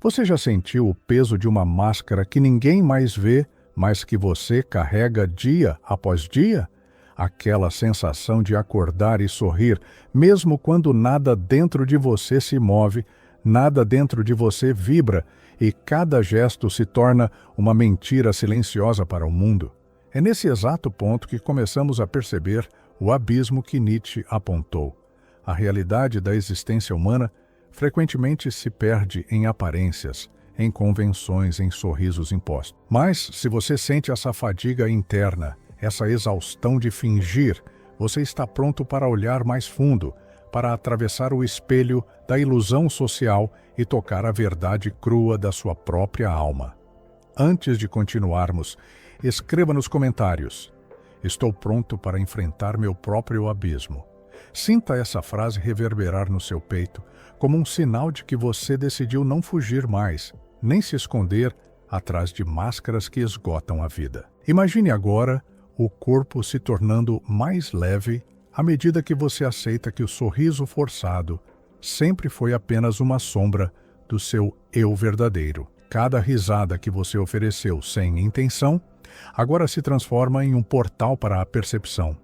Você já sentiu o peso de uma máscara que ninguém mais vê, mas que você carrega dia após dia? Aquela sensação de acordar e sorrir, mesmo quando nada dentro de você se move, nada dentro de você vibra e cada gesto se torna uma mentira silenciosa para o mundo. É nesse exato ponto que começamos a perceber o abismo que Nietzsche apontou. A realidade da existência humana frequentemente se perde em aparências, em convenções, em sorrisos impostos. Mas, se você sente essa fadiga interna, essa exaustão de fingir, você está pronto para olhar mais fundo, para atravessar o espelho da ilusão social e tocar a verdade crua da sua própria alma. Antes de continuarmos, escreva nos comentários: estou pronto para enfrentar meu próprio abismo. Sinta essa frase reverberar no seu peito, como um sinal de que você decidiu não fugir mais, nem se esconder atrás de máscaras que esgotam a vida. Imagine agora o corpo se tornando mais leve à medida que você aceita que o sorriso forçado sempre foi apenas uma sombra do seu eu verdadeiro. Cada risada que você ofereceu sem intenção agora se transforma em um portal para a percepção.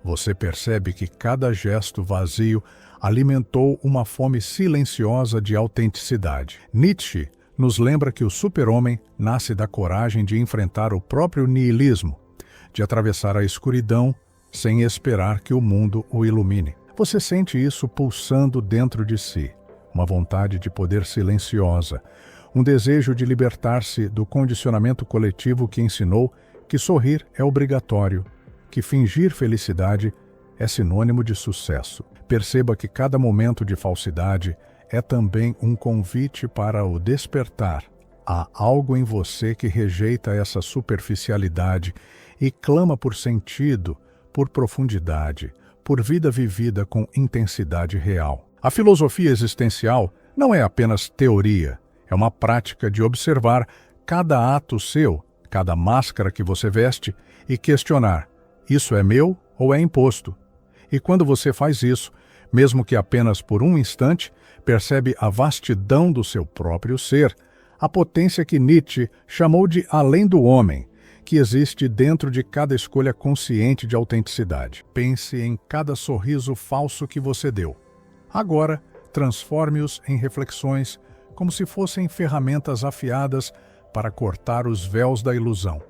Você percebe que cada gesto vazio alimentou uma fome silenciosa de autenticidade. Nietzsche nos lembra que o super-homem nasce da coragem de enfrentar o próprio niilismo, de atravessar a escuridão sem esperar que o mundo o ilumine. Você sente isso pulsando dentro de si, uma vontade de poder silenciosa, um desejo de libertar-se do condicionamento coletivo que ensinou que sorrir é obrigatório, que fingir felicidade é sinônimo de sucesso. Perceba que cada momento de falsidade é também um convite para o despertar. Há algo em você que rejeita essa superficialidade e clama por sentido, por profundidade, por vida vivida com intensidade real. A filosofia existencial não é apenas teoria, é uma prática de observar cada ato seu, cada máscara que você veste e questionar: isso é meu ou é imposto? E quando você faz isso, mesmo que apenas por um instante, percebe a vastidão do seu próprio ser, a potência que Nietzsche chamou de além do homem, que existe dentro de cada escolha consciente de autenticidade. Pense em cada sorriso falso que você deu. Agora, transforme-os em reflexões, como se fossem ferramentas afiadas para cortar os véus da ilusão.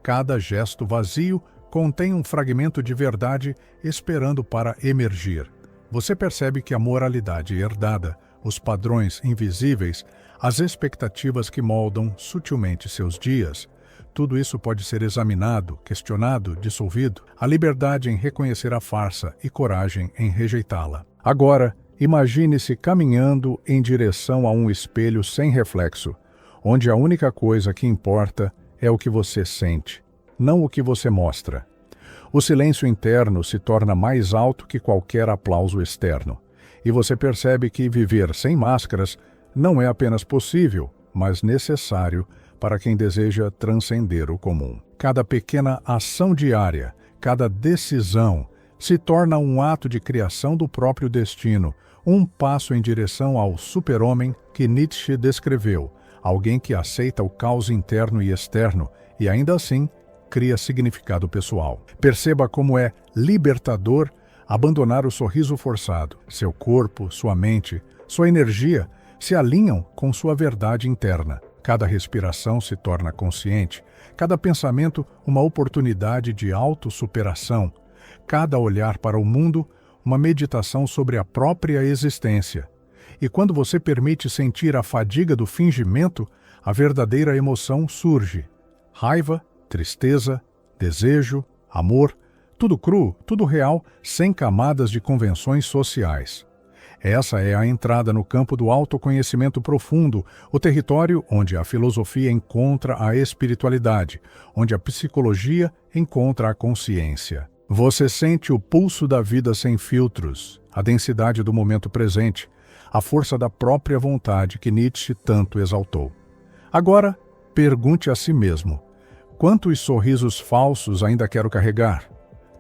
Cada gesto vazio contém um fragmento de verdade esperando para emergir. Você percebe que a moralidade herdada, os padrões invisíveis, as expectativas que moldam sutilmente seus dias, tudo isso pode ser examinado, questionado, dissolvido. A liberdade em reconhecer a farsa e coragem em rejeitá-la. Agora, imagine-se caminhando em direção a um espelho sem reflexo, onde a única coisa que importa é o que você sente, não o que você mostra. O silêncio interno se torna mais alto que qualquer aplauso externo, e você percebe que viver sem máscaras não é apenas possível, mas necessário para quem deseja transcender o comum. Cada pequena ação diária, cada decisão, se torna um ato de criação do próprio destino, um passo em direção ao super-homem que Nietzsche descreveu, alguém que aceita o caos interno e externo e ainda assim cria significado pessoal. Perceba como é libertador abandonar o sorriso forçado. Seu corpo, sua mente, sua energia se alinham com sua verdade interna. Cada respiração se torna consciente, cada pensamento uma oportunidade de autossuperação, cada olhar para o mundo uma meditação sobre a própria existência. E quando você permite sentir a fadiga do fingimento, a verdadeira emoção surge. Raiva, tristeza, desejo, amor, tudo cru, tudo real, sem camadas de convenções sociais. Essa é a entrada no campo do autoconhecimento profundo, o território onde a filosofia encontra a espiritualidade, onde a psicologia encontra a consciência. Você sente o pulso da vida sem filtros, a densidade do momento presente, a força da própria vontade que Nietzsche tanto exaltou. Agora, pergunte a si mesmo: quantos sorrisos falsos ainda quero carregar?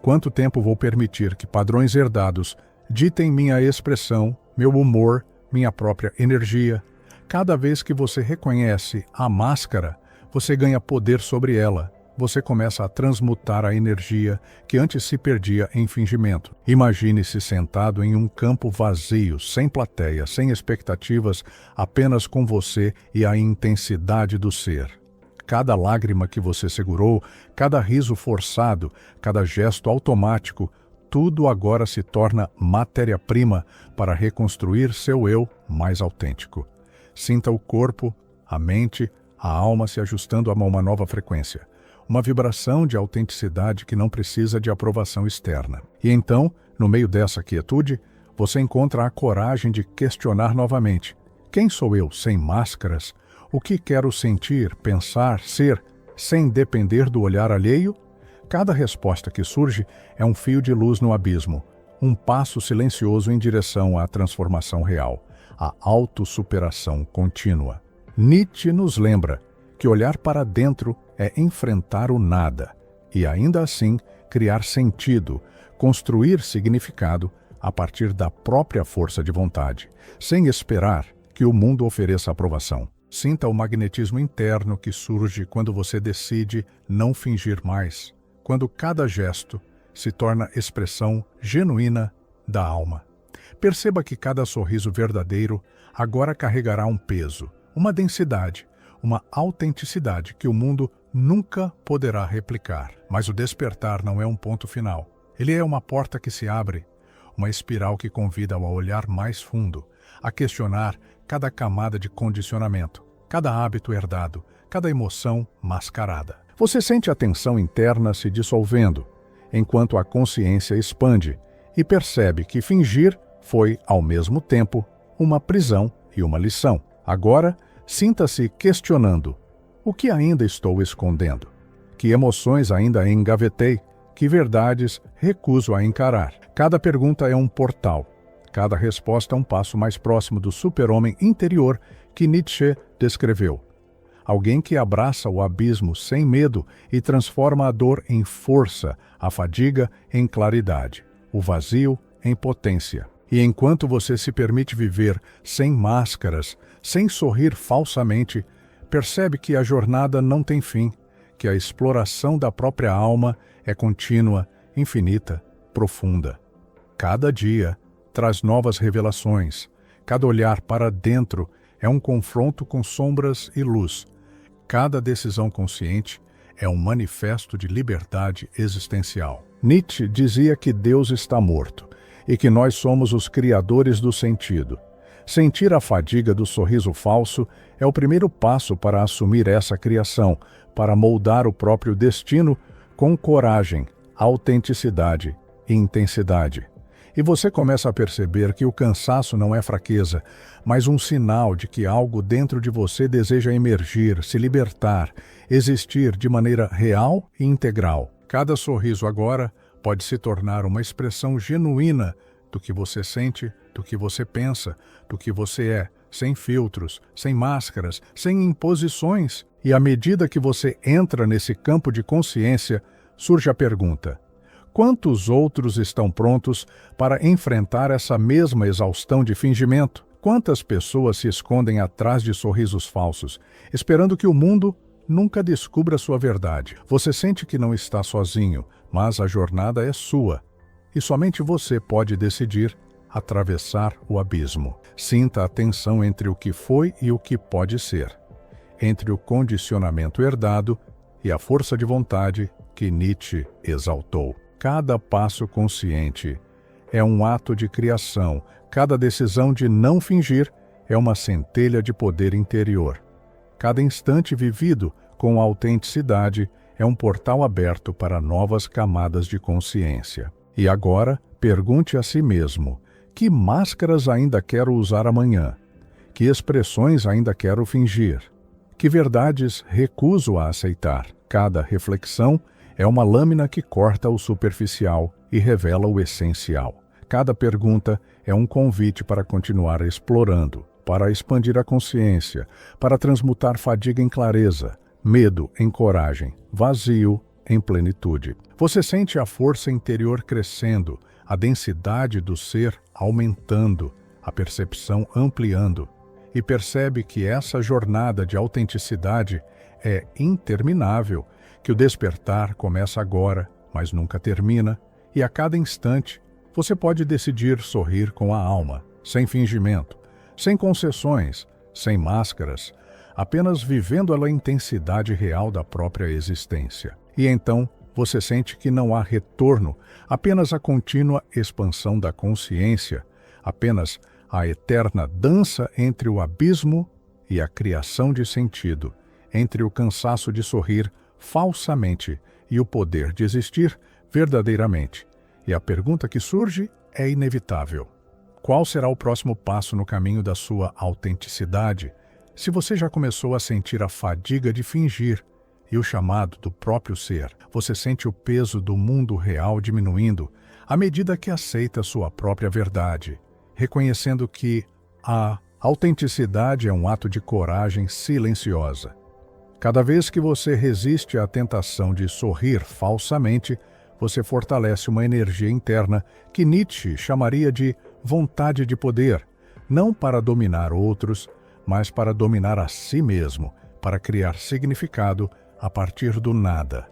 Quanto tempo vou permitir que padrões herdados ditem minha expressão, meu humor, minha própria energia? Cada vez que você reconhece a máscara, você ganha poder sobre ela. Você começa a transmutar a energia que antes se perdia em fingimento. Imagine-se sentado em um campo vazio, sem plateia, sem expectativas, apenas com você e a intensidade do ser. Cada lágrima que você segurou, cada riso forçado, cada gesto automático, tudo agora se torna matéria-prima para reconstruir seu eu mais autêntico. Sinta o corpo, a mente, a alma se ajustando a uma nova frequência. Uma vibração de autenticidade que não precisa de aprovação externa. E então, no meio dessa quietude, você encontra a coragem de questionar novamente. Quem sou eu sem máscaras? O que quero sentir, pensar, ser, sem depender do olhar alheio? Cada resposta que surge é um fio de luz no abismo, um passo silencioso em direção à transformação real, à autossuperação contínua. Nietzsche nos lembra que olhar para dentro é enfrentar o nada e, ainda assim, criar sentido, construir significado a partir da própria força de vontade, sem esperar que o mundo ofereça aprovação. Sinta o magnetismo interno que surge quando você decide não fingir mais, quando cada gesto se torna expressão genuína da alma. Perceba que cada sorriso verdadeiro agora carregará um peso, uma densidade, uma autenticidade que o mundo nunca poderá replicar. Mas o despertar não é um ponto final. Ele é uma porta que se abre, uma espiral que convida ao olhar mais fundo, a questionar cada camada de condicionamento, cada hábito herdado, cada emoção mascarada. Você sente a tensão interna se dissolvendo, enquanto a consciência expande e percebe que fingir foi, ao mesmo tempo, uma prisão e uma lição. Agora, sinta-se questionando: o que ainda estou escondendo? Que emoções ainda engavetei? Que verdades recuso a encarar? Cada pergunta é um portal. Cada resposta é um passo mais próximo do super-homem interior que Nietzsche descreveu. Alguém que abraça o abismo sem medo e transforma a dor em força, a fadiga em claridade, o vazio em potência. E enquanto você se permite viver sem máscaras, sem sorrir falsamente, percebe que a jornada não tem fim, que a exploração da própria alma é contínua, infinita, profunda. Cada dia traz novas revelações. Cada olhar para dentro é um confronto com sombras e luz. Cada decisão consciente é um manifesto de liberdade existencial. Nietzsche dizia que Deus está morto e que nós somos os criadores do sentido. Sentir a fadiga do sorriso falso é o primeiro passo para assumir essa criação, para moldar o próprio destino com coragem, autenticidade e intensidade. E você começa a perceber que o cansaço não é fraqueza, mas um sinal de que algo dentro de você deseja emergir, se libertar, existir de maneira real e integral. Cada sorriso agora pode se tornar uma expressão genuína do que você sente, do que você pensa, do que você é, sem filtros, sem máscaras, sem imposições. E à medida que você entra nesse campo de consciência, surge a pergunta: quantos outros estão prontos para enfrentar essa mesma exaustão de fingimento? Quantas pessoas se escondem atrás de sorrisos falsos, esperando que o mundo nunca descubra sua verdade? Você sente que não está sozinho, mas a jornada é sua. E somente você pode decidir atravessar o abismo. Sinta a tensão entre o que foi e o que pode ser, entre o condicionamento herdado e a força de vontade que Nietzsche exaltou. Cada passo consciente é um ato de criação. Cada decisão de não fingir é uma centelha de poder interior. Cada instante vivido com autenticidade é um portal aberto para novas camadas de consciência. E agora, pergunte a si mesmo: que máscaras ainda quero usar amanhã? Que expressões ainda quero fingir? Que verdades recuso a aceitar? Cada reflexão é uma lâmina que corta o superficial e revela o essencial. Cada pergunta é um convite para continuar explorando, para expandir a consciência, para transmutar fadiga em clareza, medo em coragem, vazio em plenitude. Você sente a força interior crescendo, a densidade do ser aumentando, a percepção ampliando. e percebe que essa jornada de autenticidade é interminável, que o despertar começa agora, mas nunca termina, e a cada instante você pode decidir sorrir com a alma, sem fingimento, sem concessões, sem máscaras, apenas vivendo a intensidade real da própria existência. E então você sente que não há retorno, apenas a contínua expansão da consciência, apenas a eterna dança entre o abismo e a criação de sentido, entre o cansaço de sorrir falsamente e o poder de existir verdadeiramente. E a pergunta que surge é inevitável. Qual será o próximo passo no caminho da sua autenticidade, se você já começou a sentir a fadiga de fingir e o chamado do próprio ser? Você sente o peso do mundo real diminuindo à medida que aceita sua própria verdade, reconhecendo que a autenticidade é um ato de coragem silenciosa. Cada vez que você resiste à tentação de sorrir falsamente, você fortalece uma energia interna que Nietzsche chamaria de vontade de poder, não para dominar outros, mas para dominar a si mesmo, para criar significado a partir do nada.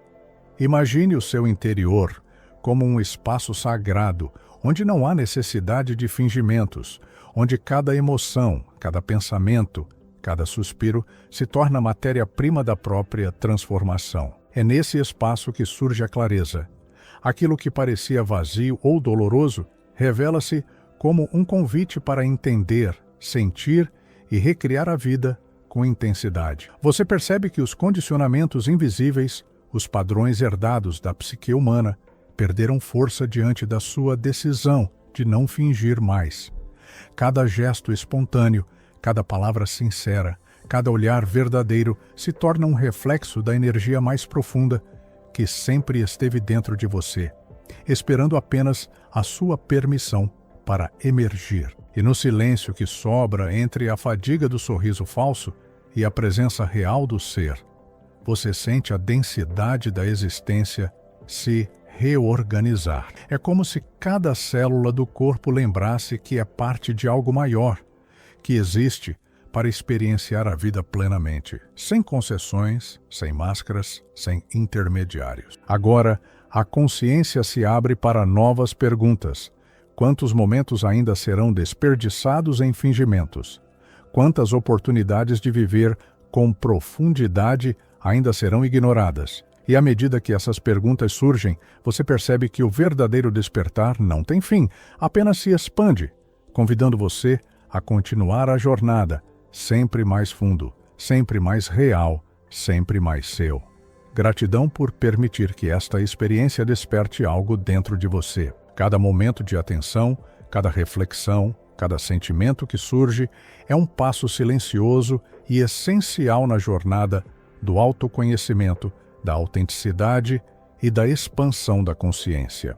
Imagine o seu interior como um espaço sagrado, onde não há necessidade de fingimentos, onde cada emoção, cada pensamento, cada suspiro se torna matéria-prima da própria transformação. É nesse espaço que surge a clareza. Aquilo que parecia vazio ou doloroso revela-se como um convite para entender, sentir e recriar a vida com intensidade. Você percebe que os condicionamentos invisíveis, os padrões herdados da psique humana, perderam força diante da sua decisão de não fingir mais. Cada gesto espontâneo, cada palavra sincera, cada olhar verdadeiro se torna um reflexo da energia mais profunda que sempre esteve dentro de você, esperando apenas a sua permissão para emergir. E no silêncio que sobra entre a fadiga do sorriso falso e a presença real do ser, você sente a densidade da existência se reorganizar. É como se cada célula do corpo lembrasse que é parte de algo maior, que existe para experienciar a vida plenamente, sem concessões, sem máscaras, sem intermediários. Agora, a consciência se abre para novas perguntas. Quantos momentos ainda serão desperdiçados em fingimentos? Quantas oportunidades de viver com profundidade ainda serão ignoradas? E à medida que essas perguntas surgem, você percebe que o verdadeiro despertar não tem fim, apenas se expande, convidando você a continuar a jornada, sempre mais fundo, sempre mais real, sempre mais seu. Gratidão por permitir que esta experiência desperte algo dentro de você. Cada momento de atenção, cada reflexão, cada sentimento que surge é um passo silencioso e essencial na jornada do autoconhecimento, da autenticidade e da expansão da consciência.